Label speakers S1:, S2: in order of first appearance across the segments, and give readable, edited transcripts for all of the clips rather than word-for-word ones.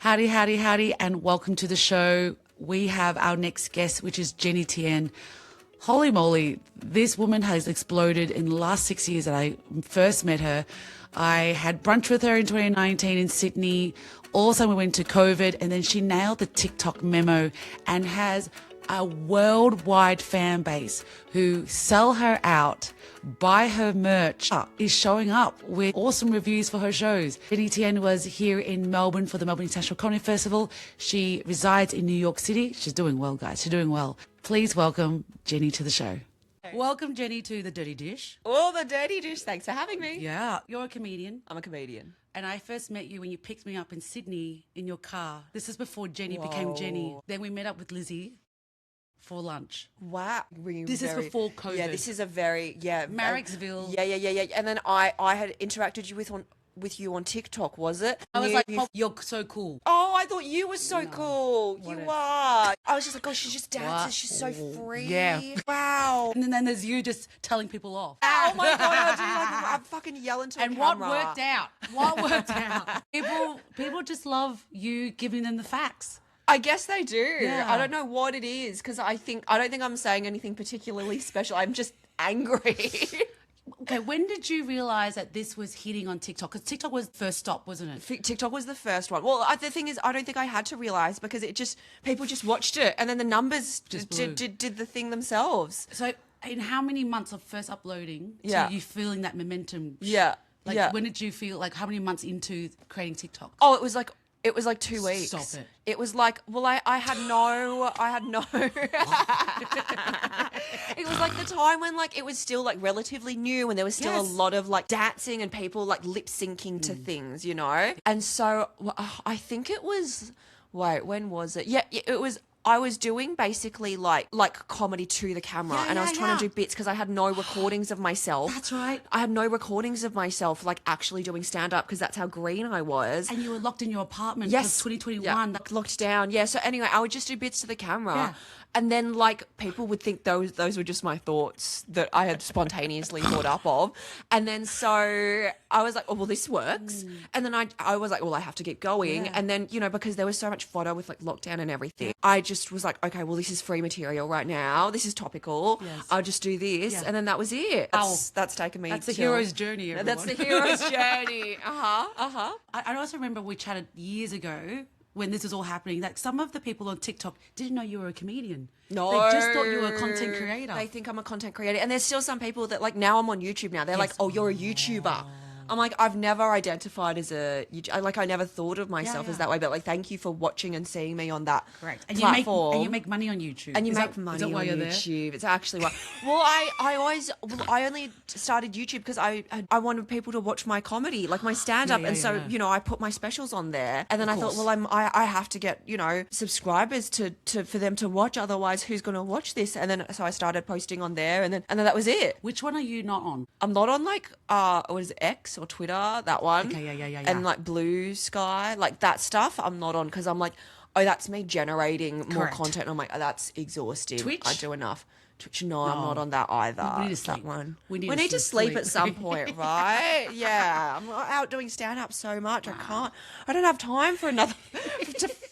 S1: Howdy, howdy, howdy, and welcome to the show. We have our next guest, which is Jenny Tien. Holy moly, this woman has exploded in the last 6 years that I first met her. I had brunch with her in 2019 in Sydney. Also, we went to COVID, and then she nailed the TikTok memo and has a worldwide fan base who sell her out, buy her merch, is showing up with awesome reviews for her shows. Jenny Tien was here in Melbourne for the Melbourne International Comedy Festival. She resides in New York City. She's doing well, guys. She's doing well. Please welcome Jenny to the show. Welcome, Jenny, to The Dirty Dish.
S2: Oh, The Dirty Dish. Thanks for having me.
S1: Yeah. You're a comedian.
S2: I'm a comedian.
S1: And I first met you when you picked me up in Sydney in your car. This is before Jenny became Jenny. Then we met up with Lizzie for lunch.
S2: Wow.
S1: This is before COVID.
S2: Yeah, this is a very,
S1: Marricksville.
S2: Yeah. And then I had interacted with you on TikTok, was it?
S1: I was like, oh, you're so cool.
S2: Oh, I thought you were so cool.
S1: Whatever.
S2: You are. I was just like, oh, she just dances.
S1: What?
S2: She's so free.
S1: Yeah.
S2: Wow.
S1: And then there's you just telling people off.
S2: Oh my God, I'm fucking yelling to
S1: and
S2: a camera.
S1: what worked out? What worked out? People just love you giving them the facts.
S2: I guess they do.
S1: Yeah.
S2: I don't know what it is because I don't think I'm saying anything particularly special. I'm just angry.
S1: Okay, when did you realize that this was hitting on TikTok? Because TikTok was the first stop, wasn't it?
S2: TikTok was the first one. Well, the thing is, I don't think I had to realize because people just watched it and then the numbers did the thing themselves.
S1: So in how many months of first uploading to you feeling that momentum?
S2: Yeah.
S1: When did you feel, like how many months into creating TikTok?
S2: Oh, it was like 2 weeks.
S1: Stop it.
S2: It was like, well, I had no. It was like the time when like it was still like relatively new and there was still a lot of like dancing and people like lip syncing to things, you know? And so I think it was, when was it? Yeah, it was. I was doing basically like comedy to the camera and I was trying to do bits because I had no recordings of myself.
S1: That's right.
S2: I had no recordings of myself like actually doing stand-up because that's how green I was.
S1: And you were locked in your apartment.
S2: Yes.
S1: 2021.
S2: Yeah. Locked down. Yeah. So anyway, I would just do bits to the camera.
S1: Yeah.
S2: And then like people would think those were just my thoughts that I had spontaneously thought up of. And then so I was like, oh, well, this works. And then I was like, well, I have to keep going.
S1: Yeah.
S2: And then, you know, because there was so much fodder with like lockdown and everything, I just was like, okay, well, this is free material right now. This is topical.
S1: Yes.
S2: I'll just do this.
S1: Yeah.
S2: And then that was it. That's taken me.
S1: That's the hero's journey, everyone.
S2: That's the hero's journey. I
S1: also remember we chatted years ago when this was all happening, that some of the people on TikTok didn't know you were a comedian.
S2: No.
S1: They just thought you were a content creator.
S2: They think I'm a content creator. And there's still some people that like now I'm on YouTube now. They're like, oh, you're a YouTuber. I'm like, I've never identified as I never thought of myself as that way, but like, thank you for watching and seeing me on that platform.
S1: You make money on YouTube.
S2: And you make money on YouTube. It's actually why. Well, I only started YouTube because I wanted people to watch my comedy, like my stand-up. You know, I put my specials on there. And then I thought, well, I have to get, you know, subscribers for them to watch. Otherwise, who's going to watch this? And then, so I started posting on there and then that was it.
S1: Which one are you not on?
S2: I'm not on like, what is it, X or Twitter, that one.
S1: Okay, yeah.
S2: And like Blue Sky, like that stuff I'm not on because I'm like, oh, that's me generating more content. I'm like, oh, that's exhausting.
S1: Twitch?
S2: I do enough. Twitch, no, I'm not on that either.
S1: We need to sleep.
S2: That one.
S1: We need
S2: to
S1: to
S2: sleep
S1: sleep.
S2: at some point, right? Yeah. I'm out doing stand-up so much. I don't have time for to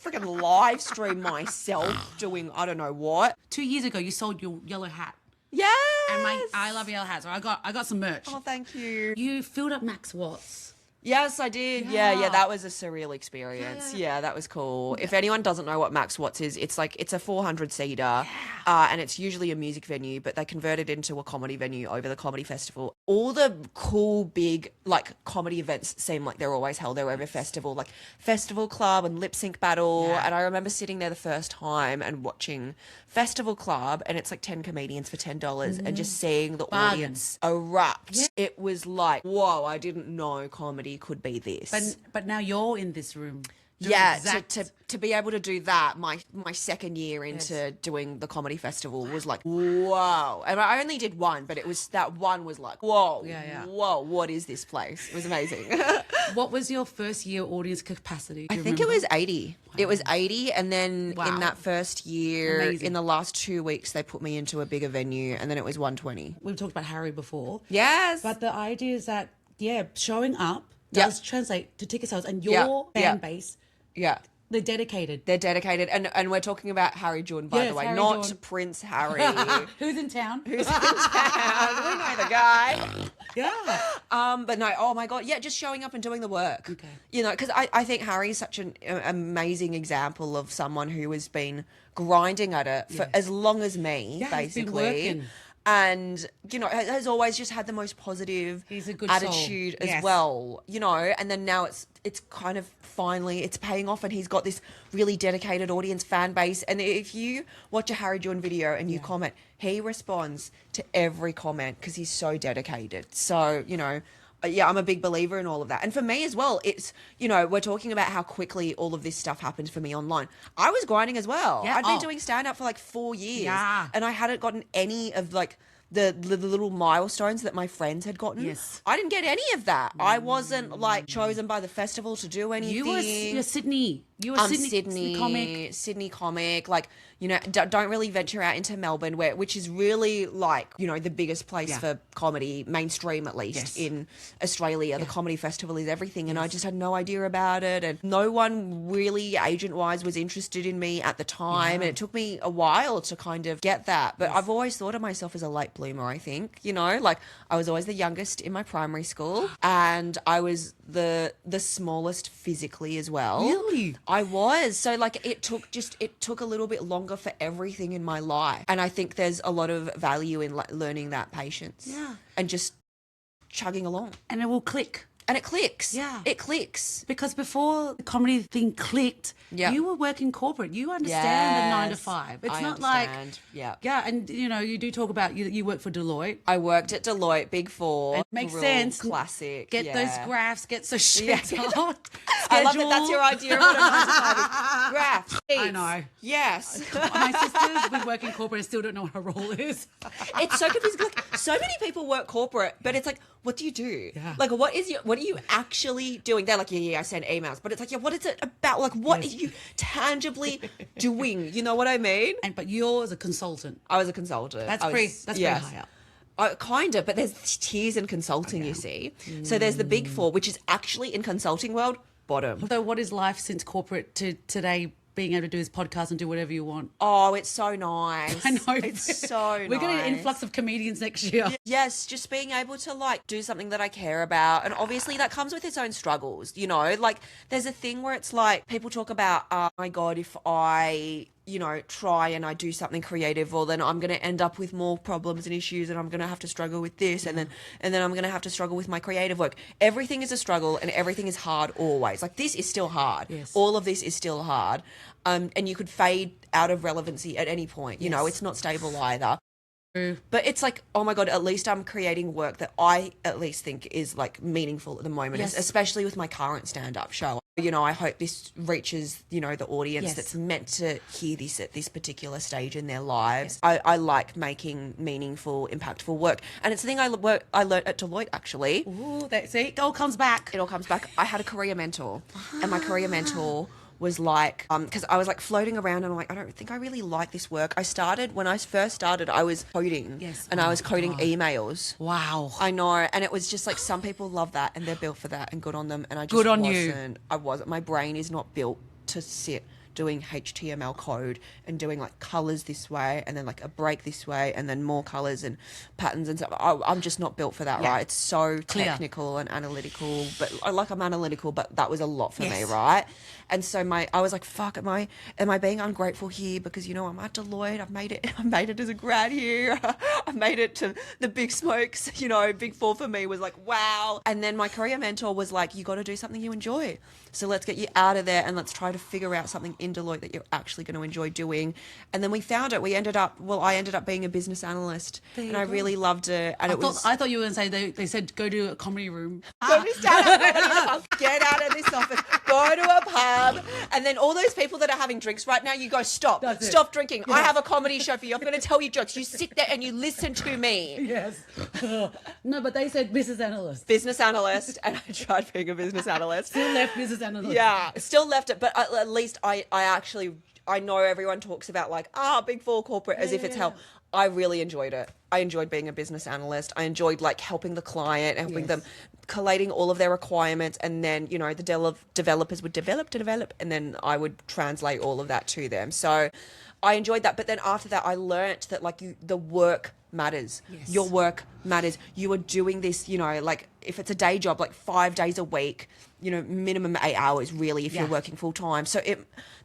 S2: freaking live stream myself doing I don't know what.
S1: 2 years ago, you sold your yellow hat.
S2: Yes.
S1: And I love yellow hats. So I got some merch.
S2: Oh, thank you.
S1: You filled up Max Watts.
S2: Yes, I did. Yeah, that was a surreal experience. Yeah, that was cool. If anyone doesn't know what Max Watts is, it's a 400-seater and it's usually a music venue, but they converted it into a comedy venue over the comedy festival. All the cool, big, like, comedy events seem like they're always held there over festival, like Festival Club and Lip Sync Battle. Yeah. And I remember sitting there the first time and watching Festival Club, and it's like 10 comedians for $10 and just seeing the audience erupt. Yeah. It was like, whoa, I didn't know comedy could be this.
S1: But now you're in this room.
S2: To be able to do that, my second year into doing the comedy festival was like, whoa. And I only did one, but that one was like, whoa, whoa, what is this place? It was amazing.
S1: What was your first year audience capacity?
S2: I think it was 80. Wow. It was 80, and then in that first year, in the last 2 weeks, they put me into a bigger venue, and then it was 120.
S1: We've talked about Harry before.
S2: Yes.
S1: But the idea is that, showing up does translate to ticket sales, and your fan base They're dedicated.
S2: They're dedicated. And we're talking about Harry June, by
S1: Yes,
S2: the way,
S1: Harry
S2: not
S1: June.
S2: Prince Harry.
S1: Who's in town?
S2: Who's in town? We know the guy.
S1: Yeah.
S2: But no, oh my God. Yeah, just showing up and doing the work.
S1: Okay.
S2: You know, because I think Harry is such an amazing example of someone who has been grinding at it for as long as me,
S1: Yeah, he's been
S2: basically.
S1: working.
S2: And, you know, has always just had the most positive
S1: He's a good
S2: attitude
S1: soul.
S2: as
S1: Yes.
S2: well, you know, and then now it's kind of finally it's paying off, and he's got this really dedicated audience fan base. And if you watch a Harry June video and you comment, he responds to every comment because he's so dedicated. So, you know, yeah, I'm a big believer in all of that. And for me as well, it's, you know, we're talking about how quickly all of this stuff happened for me online. I was grinding as well.
S1: Yeah.
S2: I'd been doing stand-up for like 4 years.
S1: Yeah.
S2: And I hadn't gotten any of like the little milestones that my friends had gotten.
S1: Yes.
S2: I didn't get any of that. I wasn't like chosen by the festival to do anything.
S1: You're Sydney. You were
S2: Sydney
S1: comic.
S2: Sydney comic. Like, you know, don't really venture out into Melbourne, which is really like, you know, the biggest place for comedy, mainstream at least, in Australia. The comedy festival is everything, and I just had no idea about it, and no one really agent-wise was interested in me at the time, and it took me a while to kind of get that. But I've always thought of myself as a late bloomer, I think, you know, like I was always the youngest in my primary school, and I was the smallest physically as well.
S1: Really?
S2: I was. So like it took a little bit longer for everything in my life. And I think there's a lot of value in learning that patience.
S1: Yeah.
S2: And just chugging along.
S1: And it will click.
S2: And it clicks.
S1: Yeah.
S2: It clicks.
S1: Because before the comedy thing clicked, you were working corporate. You understand the 9 to 5. It's
S2: I
S1: not
S2: understand.
S1: like and you know, you do talk about you work for Deloitte.
S2: I worked at Deloitte, Big Four.
S1: Makes
S2: real
S1: sense.
S2: Classic.
S1: Get those graphs, get so shit out.
S2: I love that that's your idea of what a 9 to 5 is. Graphs.
S1: I know.
S2: Yes.
S1: My sisters, we work in corporate and still don't know what her role is.
S2: It's so confusing. Like, so many people work corporate, but it's like, what do you do?
S1: Yeah.
S2: Like, what are you actually doing? They're like, I send emails, but it's like, what is it about? Like, what are you tangibly doing? You know what I mean?
S1: But you're as a consultant.
S2: I was a consultant.
S1: That's pretty high up.
S2: Kind of, but there's tiers in consulting, you see. So there's the Big Four, which is actually in consulting world, bottom.
S1: So what is life since corporate to today, being able to do this podcast and do whatever you want?
S2: Oh, it's so nice.
S1: I know.
S2: It's so nice.
S1: We're getting an influx of comedians next year.
S2: Yes, just being able to like do something that I care about. And obviously that comes with its own struggles, you know, like there's a thing where it's like people talk about, oh my God, if I, you know, try and I do something creative, well then I'm going to end up with more problems and issues, and I'm going to have to struggle with this, and then I'm going to have to struggle with my creative work. Everything is a struggle and everything is hard always. Like this is still hard.
S1: Yes.
S2: All of this is still hard. And you could fade out of relevancy at any point. You know, it's not stable either. But it's like, oh my God, at least I'm creating work that I at least think is like meaningful at the moment, especially with my current stand-up show. You know, I hope this reaches, you know, the audience that's meant to hear this at this particular stage in their lives. I like making meaningful, impactful work. And it's the thing I learned at Deloitte, actually.
S1: Ooh, see, it all comes back.
S2: It all comes back. I had a career mentor, and my career mentor was like, because I was like floating around and I'm like, I don't think I really like this work. When I first started, I was coding and I was coding emails.
S1: Wow.
S2: I know. And it was just like, some people love that and they're built for that and good on them. And I just
S1: Good on
S2: wasn't. I wasn't. My brain is not built to sit doing HTML code and doing like colors this way and then like a break this way and then more colors and patterns and stuff. I'm just not built for that, right? It's so technical and analytical, but I'm analytical, but that was a lot for me, right? And so I was like, fuck, am I being ungrateful here? Because, you know, I'm at Deloitte. I've made it as a grad here. I made it to the big smokes, you know, Big Four for me was like, wow. And then my career mentor was like, you got to do something you enjoy. So let's get you out of there and let's try to figure out something in Deloitte that you're actually going to enjoy doing. And then we found it. I ended up being a business analyst and I really loved it. And
S1: I thought you were going to say they said go to a comedy room.
S2: Go to stand-up, get out of this office, go to a pub. And then all those people that are having drinks right now, you go, stop drinking. I have a comedy show for you. I'm going to tell you jokes. You sit there and you listen to me.
S1: Yes. No, but they said business analyst.
S2: Business analyst. And I tried being a business analyst.
S1: Still left business analyst.
S2: Yeah, still left it. But at least I know everyone talks about like, Big Four corporate as if it's hell. I really enjoyed it. I enjoyed being a business analyst. I enjoyed like helping the client, helping them, collating all of their requirements, and then, you know, the developers would develop, and then I would translate all of that to them. So I enjoyed that. But then after that, I learnt that like the work matters.
S1: Yes.
S2: Your work matters. You are doing this, you know, like if it's a day job, like 5 days a week, you know, minimum 8 hours really if you're working full time. So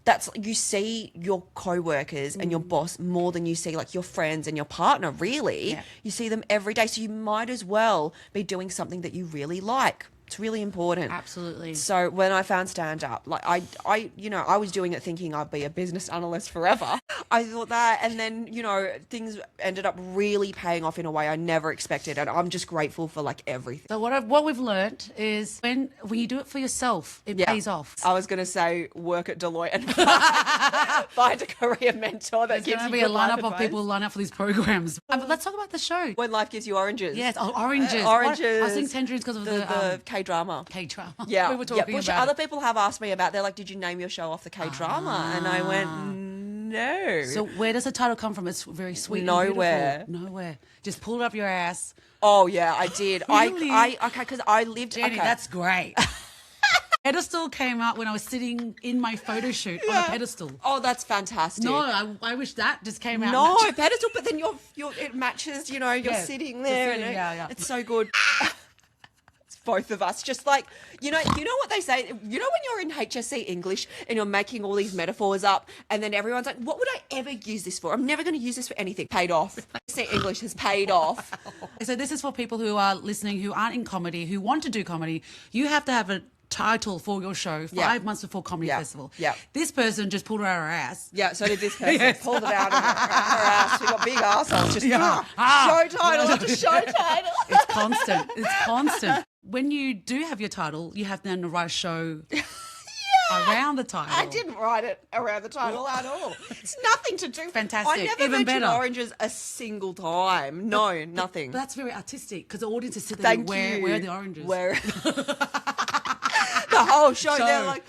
S2: that's, you see your co-workers and your boss more than you see like your friends and your partner, really.
S1: Yeah.
S2: You see them every day. So you might as well be doing something that you really like. It's really important.
S1: Absolutely.
S2: So when I found stand-up, like I, you know, I was doing it thinking I'd be a business analyst forever. I thought that, and then, you know, things ended up really paying off in a way I never expected, and I'm just grateful for like everything.
S1: So what we've learnt is when you do it for yourself, it pays off.
S2: I was going to say work at Deloitte and find a career mentor that
S1: There's
S2: gives
S1: going
S2: you
S1: to be a
S2: good life
S1: lineup of
S2: advice.
S1: people line up for these programs. But let's talk about the show.
S2: When life gives you oranges.
S1: Yes, oranges.
S2: Oranges.
S1: I was thinking tangerines because of the
S2: K-drama.
S1: K-drama.
S2: Yeah,
S1: we were talking
S2: which
S1: about
S2: other
S1: it.
S2: people have asked me about. They're like, "Did you name your show off the K-drama?" And I went, "No."
S1: So where does the title come from? It's very sweet.
S2: Nowhere.
S1: And beautiful. Nowhere. Just pull it up your ass.
S2: Oh yeah, I did.
S1: Really?
S2: Okay, because I lived.
S1: Jenny,
S2: okay.
S1: that's great. Pedestal came out when I was sitting in my photo shoot on a pedestal.
S2: Oh, that's fantastic.
S1: No, I wish that just came out.
S2: No, pedestal, but then it matches. You know, you're sitting there,
S1: sitting,
S2: and it's so good. It's both of us, just like you know what they say. You know when you're in HSC English and you're making all these metaphors up, and then everyone's like, "What would I ever use this for? I'm never going to use this for anything." Paid off. HSC English has paid off.
S1: So this is for people who are listening, who aren't in comedy, who want to do comedy. You have to have a title for your show 5 months before comedy festival.
S2: Yeah.
S1: This person just pulled it out of her ass.
S2: Yeah, so did this person. Pulled it out of her ass. We got big assholes. Just show title after show title.
S1: It's constant. It's constant. When you do have your title, you have then to write a show around the title.
S2: I didn't write it around the title at all. It's nothing to do.
S1: Fantastic.
S2: I never
S1: Even
S2: mentioned
S1: better.
S2: oranges a single time. No, nothing.
S1: But that's very artistic because the audience is sitting
S2: Thank
S1: there.
S2: you.
S1: Where are the oranges?
S2: Where? The whole show, they're like,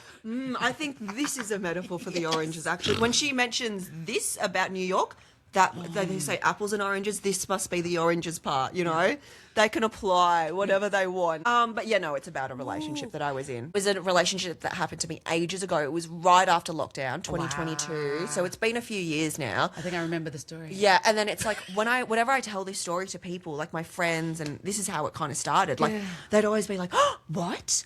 S2: I think this is a metaphor for the oranges, actually. When she mentions this about New York, that they say apples and oranges, this must be the oranges part, you know? They can apply whatever they want. But yeah, no, it's about a relationship that I was in. It was a relationship that happened to me ages ago. It was right after lockdown, 2022.
S1: Wow.
S2: So it's been a few years now.
S1: I think I remember the story.
S2: Yeah, and then it's like whenever I tell this story to people, like my friends, and this is how it kind of started, like they'd always be like, oh, what?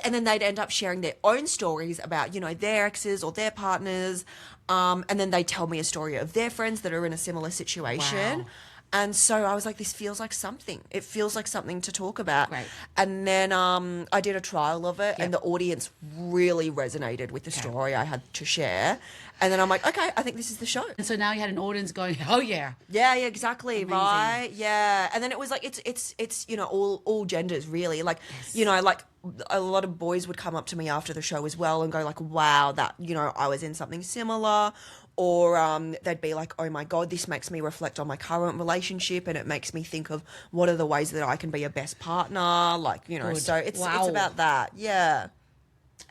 S2: And then they'd end up sharing their own stories about, you know, their exes or their partners. And then they tell me a story of their friends that are in a similar situation.
S1: Wow.
S2: And so I was like, this feels like something. It feels like something to talk about.
S1: Right.
S2: And then I did a trial of it, and the audience really resonated with the story I had to share. And then I'm like, okay, I think this is the show.
S1: And so now you had an audience going, oh yeah.
S2: Yeah, exactly.
S1: Amazing.
S2: Right. Yeah. And then it was like it's you know, all genders really. Like, you know, like a lot of boys would come up to me after the show as well and go like, wow, that, you know, I was in something similar. Or they'd be like, oh my God, this makes me reflect on my current relationship, and it makes me think of what are the ways that I can be a best partner. Like, you know,
S1: Good.
S2: so it's
S1: Wow.
S2: about that. Yeah.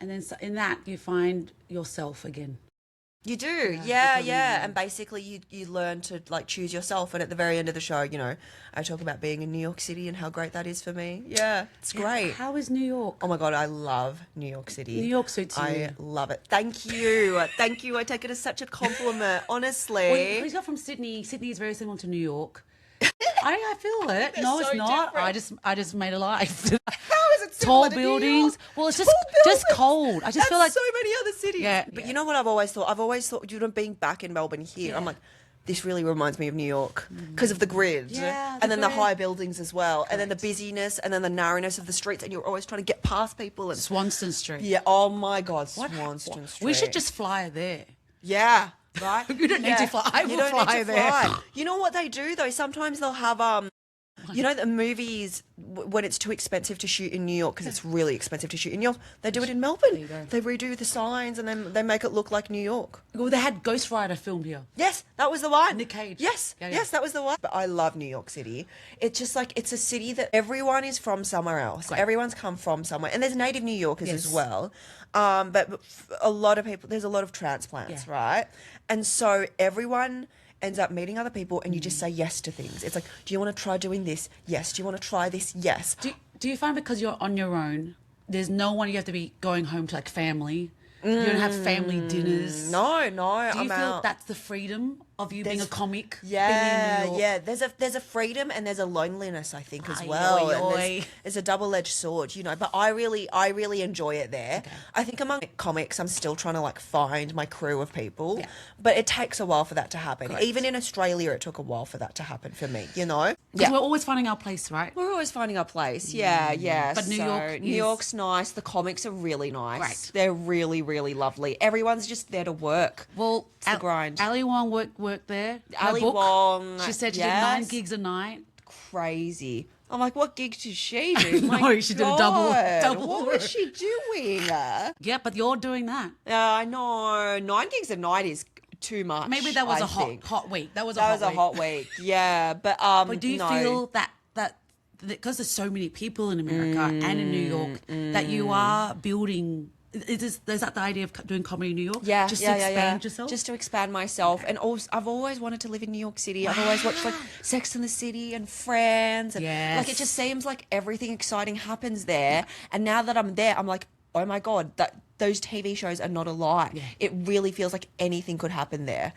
S1: And then in that you find yourself again.
S2: You do, yeah. And basically you learn to like choose yourself. And at the very end of the show, you know, I talk about being in New York City and how great that is for me. Yeah, it's great.
S1: How is New York?
S2: Oh my God, I love New York City.
S1: New York suits you.
S2: I love it. Thank you. Thank you. I take it as such a compliment, honestly.
S1: Well, he's got from Sydney. Sydney is very similar to New York. I feel it.
S2: They're
S1: No,
S2: so
S1: it's not.
S2: different.
S1: I just made a life.
S2: How is it similar
S1: Tall
S2: to New
S1: buildings.
S2: York?
S1: Well, it's
S2: Tall
S1: just
S2: buildings.
S1: cold. I just
S2: That's
S1: feel like
S2: so many other cities.
S1: Yeah.
S2: But you know what I've always thought? I've always thought, you know, being back in Melbourne here, I'm like, this really reminds me of New York because of the grid.
S1: Yeah,
S2: and then the
S1: grid.
S2: high buildings as well. And then the busyness and then the narrowness of the streets, and you're always trying to get past people. And
S1: Swanston Street.
S2: yeah, oh my God, Swanston Street.
S1: We should just fly there.
S2: Yeah. Right?
S1: You don't need to fly. I will
S2: You don't
S1: fly
S2: need to
S1: there.
S2: fly. You know what they do though? Sometimes they'll have you know, the movies, when it's too expensive to shoot in New York, because it's really expensive to shoot in New York, they do it in Melbourne. They redo the signs and then they make it look like New York.
S1: Well, they had Ghost Rider filmed here.
S2: Yes, that was the one.
S1: Nick Cage.
S2: Yes,
S1: Yeah.
S2: yes, that was the one. But I love New York City. It's just like, it's a city that everyone is from somewhere else.
S1: Great.
S2: Everyone's come from somewhere. And there's native New Yorkers
S1: Yes.
S2: as well. But a lot of people, there's a lot of transplants, right? And so everyone ends up meeting other people and you just say yes to things. It's like, do you want to try doing this? Yes. Do you want to try this? Yes.
S1: Do you find because you're on your own, there's no one you have to be going home to, like family? You don't have family dinners?
S2: No,
S1: Do you
S2: I'm
S1: feel
S2: out.
S1: that's the freedom of you being a comic?
S2: Yeah,
S1: being in New York?
S2: yeah. There's a freedom and there's a loneliness, I think, as
S1: Ay,
S2: well.
S1: oi,
S2: And
S1: oi.
S2: it's a double-edged sword, you know. But I really enjoy it there.
S1: Okay.
S2: I think among comics, I'm still trying to like find my crew of people.
S1: Yeah.
S2: But it takes a while for that to happen.
S1: Correct.
S2: Even in Australia, it took a while for that to happen for me, you know.
S1: 'Cause we're always finding our place, right?
S2: We're always finding our place. Yeah, yeah.
S1: But New York
S2: New
S1: is-
S2: York's nice. The comics are really nice.
S1: Right.
S2: They're really, really lovely. Everyone's just there to work.
S1: Well,
S2: It's the grind.
S1: Ali Wong worked there. Her
S2: Ali
S1: book,
S2: Wong,
S1: She said she did
S2: yes.
S1: 9 gigs a night.
S2: Crazy. I'm like, what gigs did she do? My
S1: know, she did a double-
S2: God,
S1: double
S2: What was she doing?
S1: Yeah, but you're doing that.
S2: I know. 9 gigs a night is too much.
S1: Maybe that was
S2: I
S1: a
S2: think.
S1: hot week. That was a
S2: That
S1: hot
S2: was a
S1: week.
S2: hot week. Yeah, but
S1: But do you
S2: no.
S1: feel that because there's so many people in America and in New York that you are building? Is that the idea of doing comedy in New York?
S2: Yeah,
S1: just
S2: yeah,
S1: to
S2: yeah,
S1: expand
S2: yeah.
S1: yourself.
S2: Just to expand myself, and also I've always wanted to live in New York City. I've always watched like Sex and the City and Friends, and like it
S1: Yes.
S2: just seems like everything exciting happens there. And now that I'm there, I'm like, oh my God, those TV shows are not a lie.
S1: Yeah.
S2: It really feels like anything could happen there.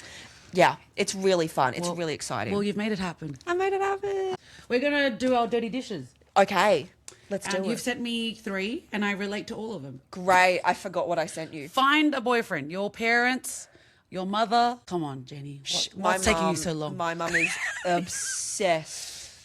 S2: Yeah, it's really fun. It's really exciting.
S1: Well, you've made it happen.
S2: I made it happen.
S1: We're gonna do our dirty dishes.
S2: Okay, let's do
S1: You've
S2: it.
S1: sent me 3, and I relate to all of them.
S2: Great. I forgot what I sent you.
S1: Find a boyfriend. Your parents, your mother. Come on, Jenny. What's taking you so long?
S2: My mum is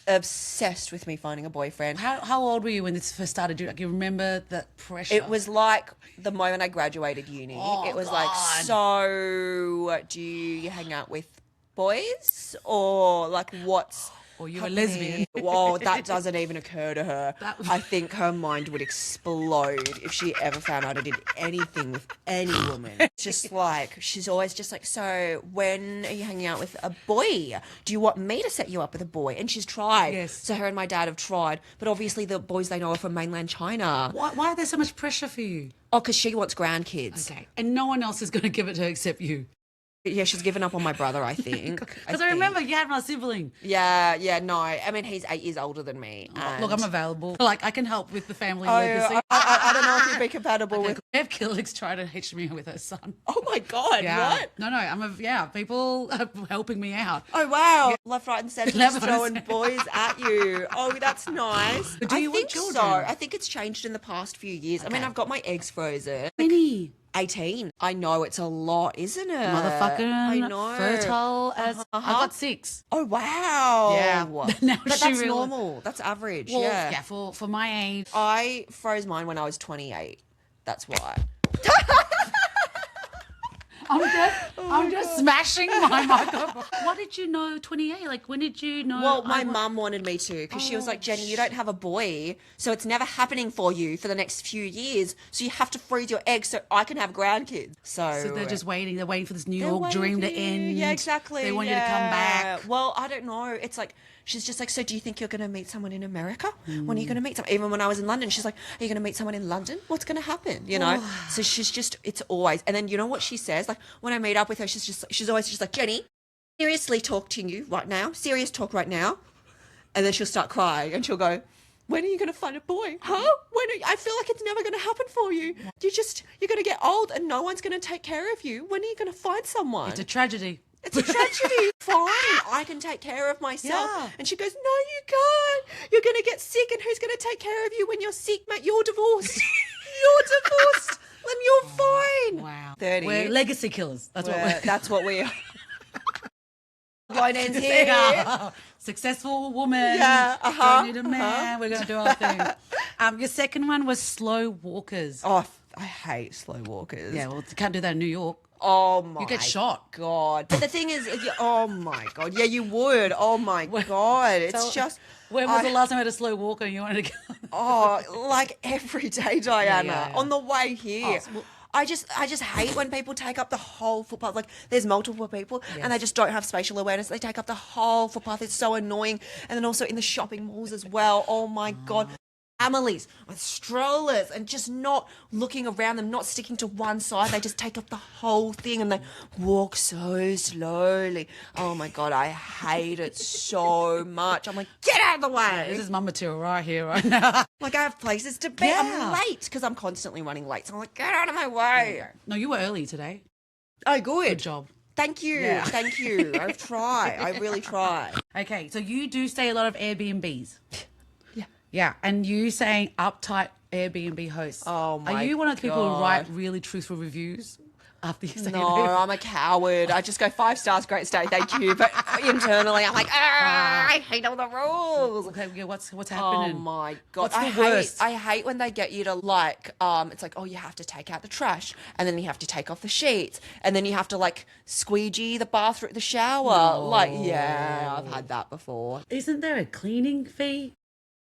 S2: obsessed with me finding a boyfriend.
S1: How old were you when this first started? Do you remember that pressure?
S2: It was like the moment I graduated uni.
S1: Oh,
S2: it was
S1: God.
S2: like, so do you hang out with boys or like what's
S1: Or you were
S2: happening?
S1: lesbian.
S2: Whoa, that doesn't even occur to her.
S1: That-
S2: I think her mind would explode if she ever found out I did anything with any woman. It's just like, she's always just like, so when are you hanging out with a boy? Do you want me to set you up with a boy? And she's tried.
S1: Yes.
S2: So her and my dad have tried. But obviously the boys they know are from mainland China.
S1: Why is there so much pressure for you?
S2: Oh, because she wants grandkids.
S1: Okay. And no one else is going to give it to her except you.
S2: Yeah, she's given up on my brother, I think.
S1: Because I remember you had my sibling.
S2: Yeah, no. I mean, he's 8 years older than me.
S1: Look, I'm available. Like, I can help with the family
S2: Oh,
S1: legacy.
S2: I don't know if you'd be compatible with.
S1: Bev Killick's trying to hitch me with her son.
S2: Oh my God,
S1: Yeah.
S2: what?
S1: No, people are helping me out.
S2: Oh wow, left, right, and centre,
S1: Left,
S2: just
S1: right, and
S2: throwing boys at you. Oh, that's nice.
S1: Do you
S2: I
S1: want
S2: think
S1: children?
S2: so. I think it's changed in the past few years. I mean,
S1: Okay.
S2: I've got my eggs frozen.
S1: Many
S2: 18. I know it's a lot, isn't it?
S1: motherfucking
S2: I know.
S1: fertile as I
S2: Uh-huh.
S1: got 6.
S2: Oh wow.
S1: Yeah. Now
S2: but
S1: she
S2: that's
S1: really-
S2: normal. That's average.
S1: Well,
S2: yeah.
S1: for my age.
S2: I froze mine when I was 28. That's why.
S1: I'm just smashing my microphone. What did you know 28? Like, when did you know?
S2: Well, my mum wanted me to because she was like, Jenny, you don't have a boy, so it's never happening for you for the next few years. So you have to freeze your eggs so I can have grandkids. So
S1: they're just waiting. They're waiting for this New
S2: they're
S1: York
S2: waiting
S1: dream
S2: for
S1: to
S2: you.
S1: end.
S2: Yeah, exactly.
S1: They want you to come back.
S2: Well, I don't know. It's like, she's just like, so do you think you're going to meet someone in America? When are you going to meet someone? Even when I was in London, she's like, are you going to meet someone in London? What's going to happen? You know? So she's just, it's always, and then you know what she says? Like when I meet up with her, she's always just like, Jenny, seriously talk to you right now. Serious talk right now. And then she'll start crying and she'll go, when are you going to find a boy? Huh? I feel like it's never going to happen for you. You're going to get old and no one's going to take care of you. When are you going to find someone?
S1: It's a tragedy.
S2: It's a tragedy. Fine, I can take care of myself.
S1: Yeah.
S2: And she goes, no, you can't. You're going to get sick, and who's going to take care of you when you're sick, mate? You're divorced. You're divorced. And you're fine.
S1: Wow.
S2: 30.
S1: We're legacy killers. That's what we're.
S2: That's what we are. Line ends
S1: They
S2: here.
S1: are. Successful woman.
S2: Yeah,
S1: Don't need a man. We're going to do our thing. Your second one was slow walkers.
S2: Oh, I hate slow walkers.
S1: Yeah, well, you can't do that in New York.
S2: Oh my.
S1: You get shot.
S2: God. But the thing is, oh my God. Yeah, you would. Oh my God. It's
S1: So,
S2: just.
S1: When was the last time you had a slow walker and you wanted to go?
S2: Oh, like every day, Diana,
S1: yeah.
S2: on the way here.
S1: Oh, well-
S2: I just hate when people take up the whole footpath. Like there's multiple people and they just don't have spatial awareness. They take up the whole footpath. It's so annoying. And then also in the shopping malls as well. Oh my God. families with strollers and just not looking around them, not sticking to one side. They just take up the whole thing and they walk so slowly. Oh my God, I hate it so much. I'm like, get out of the way.
S1: This is my material right here, right now.
S2: Like, I have places to be.
S1: Yeah.
S2: I'm late because I'm constantly running late. So I'm like, get out of my way.
S1: No, you were early today.
S2: Oh, good.
S1: Good job.
S2: Thank you.
S1: Yeah.
S2: Thank you. I try. I really try.
S1: Okay, so you do stay a lot of Airbnbs.
S2: Yeah.
S1: Yeah, and you saying uptight Airbnb hosts.
S2: Oh, my
S1: Are you one of the people who write
S2: God.
S1: really truthful reviews after you say
S2: No, I'm a coward. I just go 5 stars, great stay, thank you. But internally, I'm like, I hate all the rules.
S1: Okay, yeah, what's
S2: Oh
S1: happening?
S2: my God.
S1: What's the worst?
S2: I hate when they get you to like, it's like, oh, you have to take out the trash and then you have to take off the sheets and then you have to like squeegee the bathroom, the shower.
S1: No.
S2: Like, yeah, I've had that before.
S1: Isn't there a cleaning fee?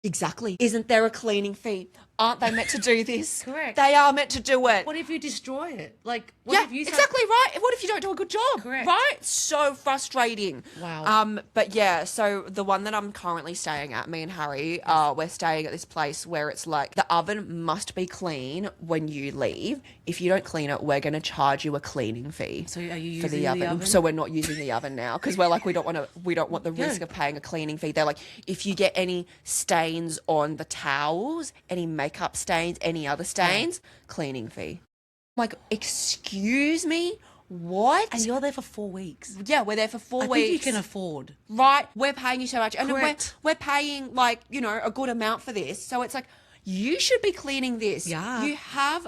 S2: Exactly. Isn't there a cleaning fee? Aren't they meant to do this?
S1: Correct.
S2: They are meant to do it.
S1: What if you destroy it? Like, what
S2: Yeah,
S1: if you
S2: exactly right. What if you don't do a good job?
S1: Correct.
S2: Right? So frustrating.
S1: Wow.
S2: But yeah, so the one that I'm currently staying at, me and Harry, we're staying at this place where it's like the oven must be clean when you leave. If you don't clean it, we're going to charge you a cleaning fee.
S1: So are you
S2: for
S1: using
S2: the oven?
S1: oven?
S2: So we're not using the oven now because we're like we don't want the risk
S1: Yeah.
S2: of paying a cleaning fee. They're like, if you get any stains on the towels, any makeup stains, any other stains, cleaning fee. I'm like, excuse me, what?
S1: And you're there for 4 weeks.
S2: Yeah, we're there for 4
S1: I
S2: weeks.
S1: think you can afford.
S2: Right, we're paying you so much, and
S1: Correct.
S2: we're paying like a good amount for this. So it's like you should be cleaning this.
S1: Yeah.
S2: You have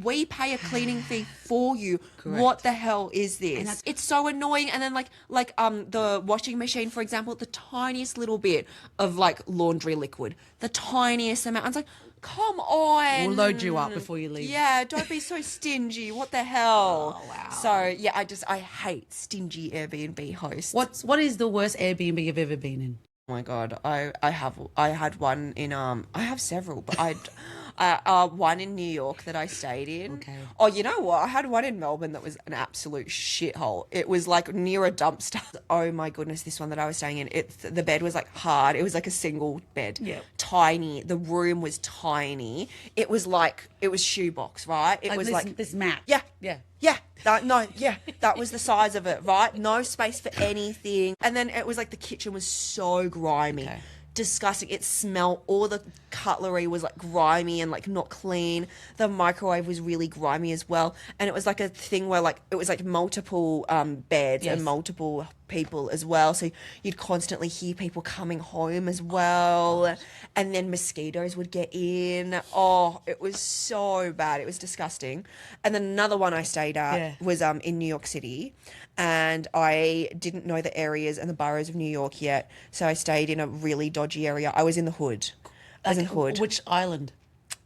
S2: we pay a cleaning fee for you.
S1: Correct.
S2: What the hell is this?
S1: that's-
S2: It's so annoying. And then like the washing machine, for example, the tiniest little bit of like laundry liquid, the tiniest amount. I was like, come on.
S1: We'll load you up before you leave.
S2: Yeah, don't be so stingy. What the hell?
S1: Oh, wow.
S2: So yeah, I hate stingy Airbnb hosts.
S1: What is the worst Airbnb you've ever been in?
S2: Oh my God, I had one in I have several, but one in New York that I stayed in.
S1: Okay.
S2: Oh, you know what? I had one in Melbourne that was an absolute shithole. It was like near a dumpster. Oh my goodness, this one that I was staying in, the bed was like hard. It was like a single bed.
S1: Yep.
S2: Tiny. The room was tiny. It was shoebox, right? It was
S1: this mat.
S2: yeah.
S1: Yeah.
S2: Yeah, that was the size of it, right? No space for anything. And then it was like the kitchen was so grimy.
S1: Okay.
S2: Disgusting. It smelled, all the cutlery was like grimy and like not clean. The microwave was really grimy as well. And it was like a thing where like it was like multiple beds
S1: Yes.
S2: and multiple people as well. So you'd constantly hear people coming home as well. And then mosquitoes would get in. Oh, it was so bad. It was disgusting. And then another one I stayed at was in New York City. And I didn't know the areas and the boroughs of New York yet. So I stayed in a really dodgy area. I was in the hood. I was in hood.
S1: Which island?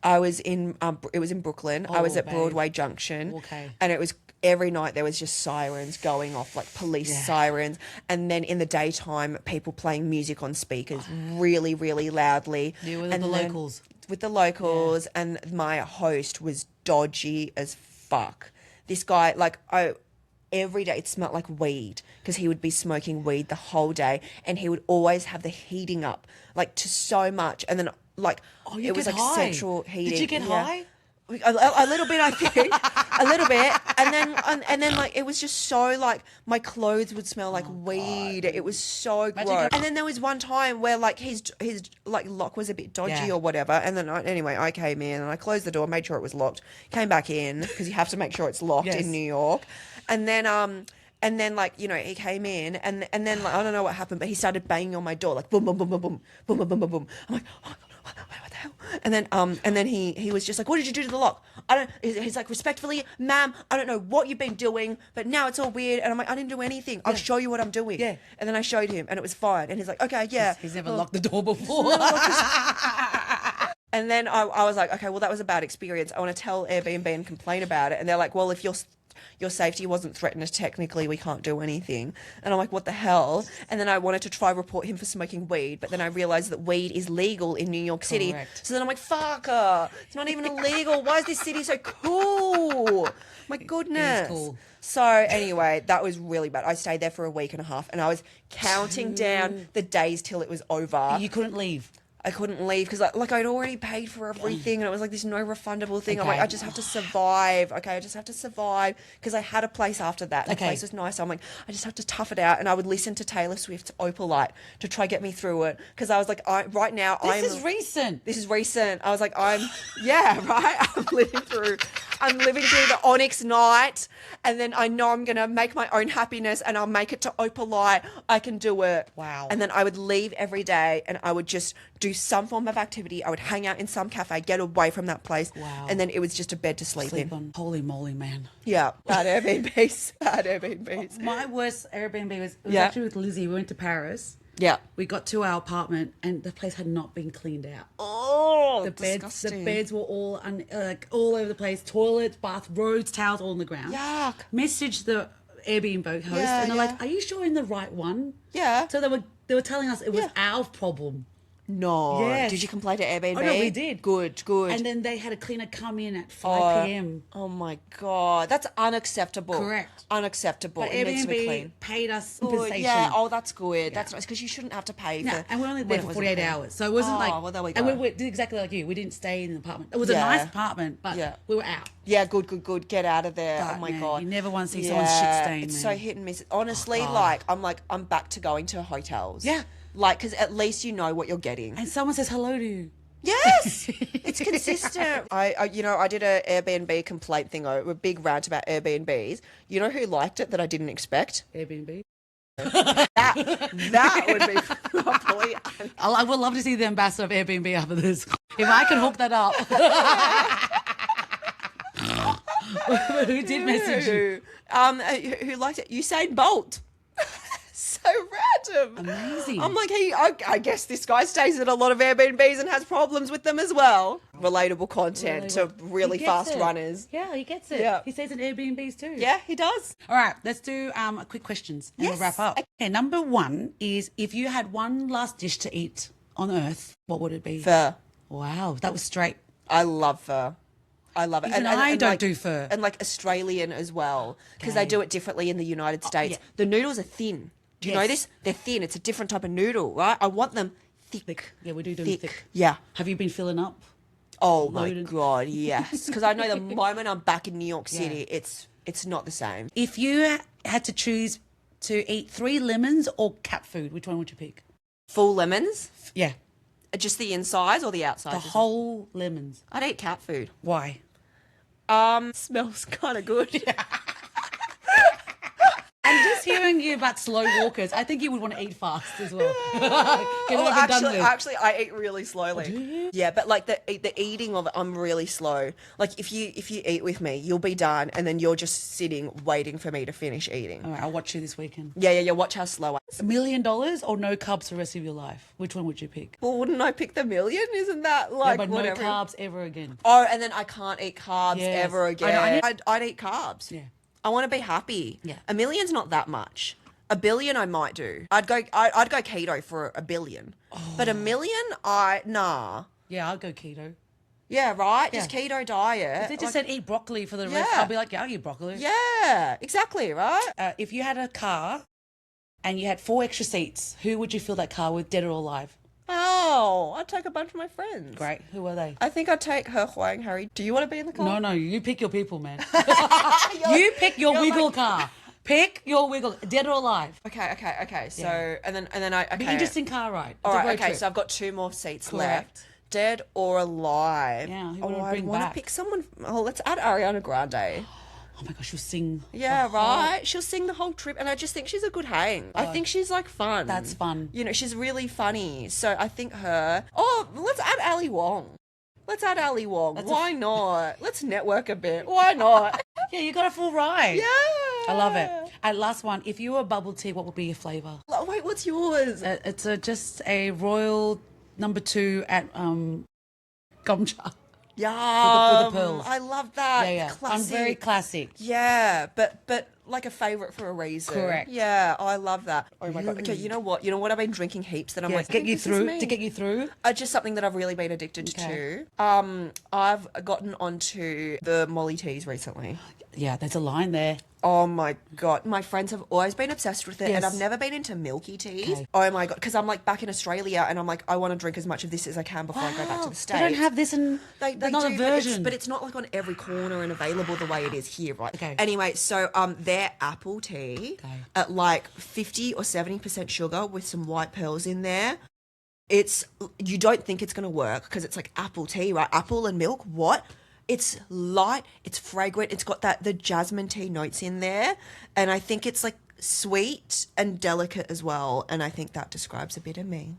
S2: I was in, it was in Brooklyn. I was
S1: Oh,
S2: at
S1: babe.
S2: Broadway Junction.
S1: Okay.
S2: And it was every night there was just sirens going off, like police sirens. And then in the daytime, people playing music on speakers really, really loudly.
S1: Yeah, with
S2: And
S1: the
S2: then-
S1: locals.
S2: With the locals. And my host was dodgy as fuck. This guy, like, every day it smelled like weed because he would be smoking weed the whole day and he would always have the heating up like to so much and then like
S1: you
S2: it was
S1: get
S2: like
S1: high.
S2: central heating.
S1: Did you get high?
S2: A little bit, I think, a little bit, and then like it was just so like my clothes would smell like weed. It was so gross.
S1: go-
S2: And then there was one time where like his like lock was a bit dodgy
S1: Yeah.
S2: or whatever, and then anyway I came in and I closed the door, made sure it was locked, came back in because you have to make sure it's locked
S1: Yes.
S2: in New York, and then like he came in and then like I don't know what happened, but he started banging on my door like boom boom boom boom boom boom boom boom boom boom. I'm like, oh, what the hell? And then he was just like, what did you do to the lock? He's like, respectfully, ma'am, I don't know what you've been doing, but now it's all weird. And I'm like, I didn't do anything. I'll show you what I'm doing.
S1: Yeah.
S2: And then I showed him and it was fine. And he's like, okay, yeah.
S1: He's never locked the door before.
S2: And then I was like, okay, well, that was a bad experience. I want to tell Airbnb and complain about it. And they're like, well, if your safety wasn't threatened, technically we can't do anything. And I'm like, what the hell? And then I wanted to try report him for smoking weed, but then I realized that weed is legal in New York City.
S1: Correct.
S2: So then I'm like, fucker, it's not even illegal. Why is this city so cool? My goodness.
S1: cool.
S2: So anyway, that was really bad. I stayed there for a week and a half and I was counting down the days till it was over.
S1: You couldn't leave.
S2: I couldn't leave because like I'd already paid for everything and it was like this no refundable thing. I'm like,
S1: Okay.
S2: I just have to survive. Okay, I just have to survive because I had a place after that. And
S1: Okay.
S2: the place was nice. So I'm like, I just have to tough it out. And I would listen to Taylor Swift's Opalite to try get me through it because I was like, right now
S1: This is recent.
S2: This is recent. I was like, yeah, right. I'm living through the Onyx night, and then I know I'm gonna make my own happiness, and I'll make it to Opalite. I can do it.
S1: Wow.
S2: And then I would leave every day, and I would just do some form of activity. I would hang out in some cafe, get away from that place.
S1: Wow.
S2: And then it was just a bed to sleep in.
S1: On. Holy moly, man.
S2: Yeah, bad Airbnbs. Bad Airbnbs.
S1: My worst Airbnb was
S2: Yeah.
S1: actually with Lizzie. We went to Paris.
S2: Yeah.
S1: We got to our apartment and the place had not been cleaned out.
S2: Oh,
S1: The
S2: disgusting.
S1: beds were all all over the place. Toilets, bath, roads, towels all on the ground.
S2: Yuck.
S1: Messaged the Airbnb host
S2: Yeah,
S1: and they're
S2: yeah.
S1: like, "Are you sure you're in the right one?"
S2: Yeah.
S1: So they were telling us it was
S2: Yeah.
S1: our problem.
S2: No.
S1: Yes.
S2: Did you complain to Airbnb?
S1: Oh no, we did.
S2: Good.
S1: And then they had a cleaner come in at 5 p.m.
S2: Oh my God. That's unacceptable.
S1: Correct.
S2: Unacceptable.
S1: But
S2: it needs to be
S1: Airbnb
S2: clean.
S1: paid us
S2: Good.
S1: compensation.
S2: Yeah. Oh, that's good. That's nice because you shouldn't have to pay
S1: No,
S2: for.
S1: and we only
S2: when
S1: there
S2: it
S1: for
S2: wasn't
S1: 48
S2: clean.
S1: hours. So it wasn't
S2: Oh,
S1: like...
S2: well, there we
S1: And
S2: go.
S1: we did exactly like you. We didn't stay in the apartment. It was a
S2: Yeah.
S1: nice apartment, but
S2: Yeah.
S1: we were out.
S2: Yeah, good. Get out of there.
S1: But,
S2: oh my
S1: man,
S2: God.
S1: you never want to see someone's shit stain,
S2: It's
S1: man.
S2: so hit and miss. Honestly,
S1: God.
S2: I'm back to going to hotels.
S1: Yeah.
S2: Like, because at least you know what you're getting.
S1: And someone says hello to you.
S2: Yes, it's consistent. I did a Airbnb complaint thing, a big rant about Airbnbs. You know who liked it that I didn't expect?
S1: Airbnb.
S2: That would be probably.
S1: I would love to see the ambassador of Airbnb after this. If I can hook that up. Who did message you?
S2: Who liked it? Usain Bolt. So random.
S1: Amazing.
S2: I'm like, I guess this guy stays at a lot of Airbnbs and has problems with them as well. Relatable content to really
S1: He gets
S2: fast
S1: it.
S2: runners.
S1: Yeah, he gets it.
S2: Yeah.
S1: He stays in Airbnbs too.
S2: Yeah, he does.
S1: All right, let's do quick questions and we'll
S2: Yes.
S1: wrap up. Okay, number one is if you had one last dish to eat on Earth, what would it be?
S2: Pho.
S1: Wow, that was straight.
S2: I love pho. I love it.
S1: Even I don't
S2: like,
S1: do pho.
S2: And like Australian as well, because they
S1: Okay.
S2: do it differently in the United States.
S1: yeah.
S2: The noodles are thin. Do you know
S1: Yes.
S2: this? They're thin. It's a different type of noodle, right? I want them thick.
S1: Yeah, we do them
S2: thick.
S1: thick.
S2: Yeah.
S1: Have you been filling up?
S2: Oh my
S1: Loaded.
S2: God, yes. Because I know the moment I'm back in New York City, it's not the same.
S1: If you had to choose to eat 3 lemons or cat food, which one would you pick?
S2: Full lemons,
S1: Yeah,
S2: just the insides or the outsides?
S1: the whole lemons.
S2: I'd eat cat food.
S1: Why?
S2: Smells kind of good.
S1: And just hearing you about slow walkers, I think you would want to eat fast as well. Get it
S2: Well,
S1: over and done with.
S2: actually, I eat really slowly.
S1: do you?
S2: Yeah, but like the eating of it, I'm really slow. Like if you eat with me, you'll be done, and then you're just sitting waiting for me to finish eating.
S1: All right, I'll watch you this weekend.
S2: Yeah. Watch how slow I.
S1: $1 million or no carbs for the rest of your life? Which one would you pick?
S2: Well, wouldn't I pick the million? Isn't that
S1: Yeah,
S2: like
S1: but
S2: whatever?
S1: no carbs ever again.
S2: Oh, and then I can't eat carbs
S1: Yes.
S2: ever
S1: I
S2: again.
S1: know.
S2: I'd eat carbs.
S1: Yeah.
S2: I want to be happy.
S1: Yeah.
S2: $1 million's not that much. $1 billion I might do. I'd go keto for $1 billion. But $1 million, nah.
S1: Yeah, I'll go keto.
S2: Yeah, right?
S1: Yeah.
S2: Just keto diet.
S1: If they just
S2: Like,
S1: said eat broccoli for the rest,
S2: Yeah.
S1: I'll be like, yeah, I'll eat broccoli.
S2: yeah, exactly, right?
S1: If you had a car and you had 4 extra seats, who would you fill that car with, dead or alive?
S2: Oh, I'd take a bunch of my friends.
S1: Great. Who are they?
S2: I think I'd take her, Huang, Harry. Do you want to be in the car?
S1: No, you pick your people, man. You pick your wiggle car. Pick your wiggle, dead or alive.
S2: Okay. So,
S1: Yeah.
S2: and then I, okay.
S1: Be interesting car ride.
S2: All
S1: It's a
S2: right,
S1: road
S2: okay,
S1: trip.
S2: so I've got 2 more seats
S1: Correct.
S2: left. Dead or alive?
S1: Yeah, who
S2: oh,
S1: would I
S2: I
S1: bring
S2: want to
S1: back?
S2: pick someone. Oh, let's add Ariana Grande.
S1: Oh my gosh, you'll sing.
S2: Yeah,
S1: the whole-
S2: right. She'll sing the whole trip, and I just think she's a good hang. I think she's like fun.
S1: That's fun.
S2: You know, she's really funny. So I think her. Oh, let's add Ali Wong. Let's add Ali Wong. Why not? Let's network a bit. Why not?
S1: Yeah, you got a full ride.
S2: Yeah.
S1: I love it. And last one, if you were bubble tea, what would be your flavour?
S2: Oh, wait, what's yours?
S1: It's just a royal #2 at Gomcha.
S2: Yeah.
S1: with the pearls.
S2: I love that.
S1: Yeah.
S2: Classic.
S1: I'm very classic.
S2: Yeah, but like a favourite for a reason.
S1: Correct.
S2: Yeah, I love that. Oh my God. Okay, you know what? I've been drinking heaps that I'm like,
S1: To get
S2: "I
S1: you
S2: think this is
S1: through.
S2: me."
S1: To get you through.
S2: Just something that I've really been addicted
S1: Okay.
S2: to. I've gotten onto the Molly teas recently.
S1: Yeah, there's a line there.
S2: Oh my God. My friends have always been obsessed with it,
S1: Yes.
S2: and I've never been into milky teas.
S1: Okay.
S2: Oh my God. Because I'm like back in Australia and I'm like, I want to drink as much of this as I can before I go back to the States.
S1: They don't have this in.
S2: They
S1: There's not a
S2: do,
S1: version.
S2: but it's not like on every corner and available the way it is here, right?
S1: Okay.
S2: Anyway, so their apple tea at like 50 or 70% sugar with some white pearls in there. You don't think it's going to work because it's like apple tea, right? Apple and milk. What? It's light, it's fragrant, it's got the jasmine tea notes in there, and I think it's like sweet and delicate as well, and I think that describes a bit of me.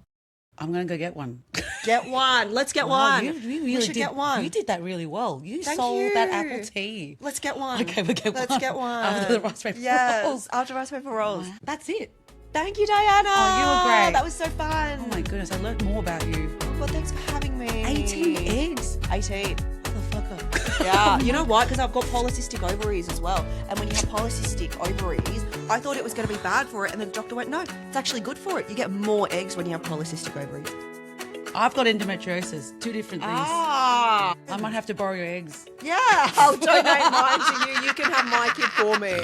S1: I'm going to go get one.
S2: Get one. Let's get
S1: Wow,
S2: one.
S1: you really
S2: we should get one.
S1: You did that really well. You
S2: Thank
S1: sold
S2: you.
S1: that apple tea.
S2: Let's get one.
S1: Okay, we'll get one.
S2: Let's get one.
S1: After the rice paper
S2: yes,
S1: rolls.
S2: after rice paper rolls.
S1: Wow, that's it.
S2: Thank you, Diana.
S1: Oh, you were great.
S2: That was so fun.
S1: Oh my goodness, I learned more about you.
S2: Well, thanks for having me.
S1: 18 eggs?
S2: 18.
S1: Motherfucker.
S2: Yeah, you know why? Because I've got polycystic ovaries as well. And when you have polycystic ovaries, I thought it was going to be bad for it. And then the doctor went, no, it's actually good for it. You get more eggs when you have polycystic ovaries.
S1: I've got endometriosis. Two different things.
S2: Ah.
S1: I might have to borrow your eggs.
S2: Yeah, I'll donate mine to you. You can have my kid for me.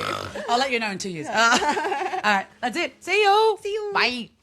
S1: I'll let you know in 2 years. All right, that's it. See you.
S2: See you.
S1: Bye.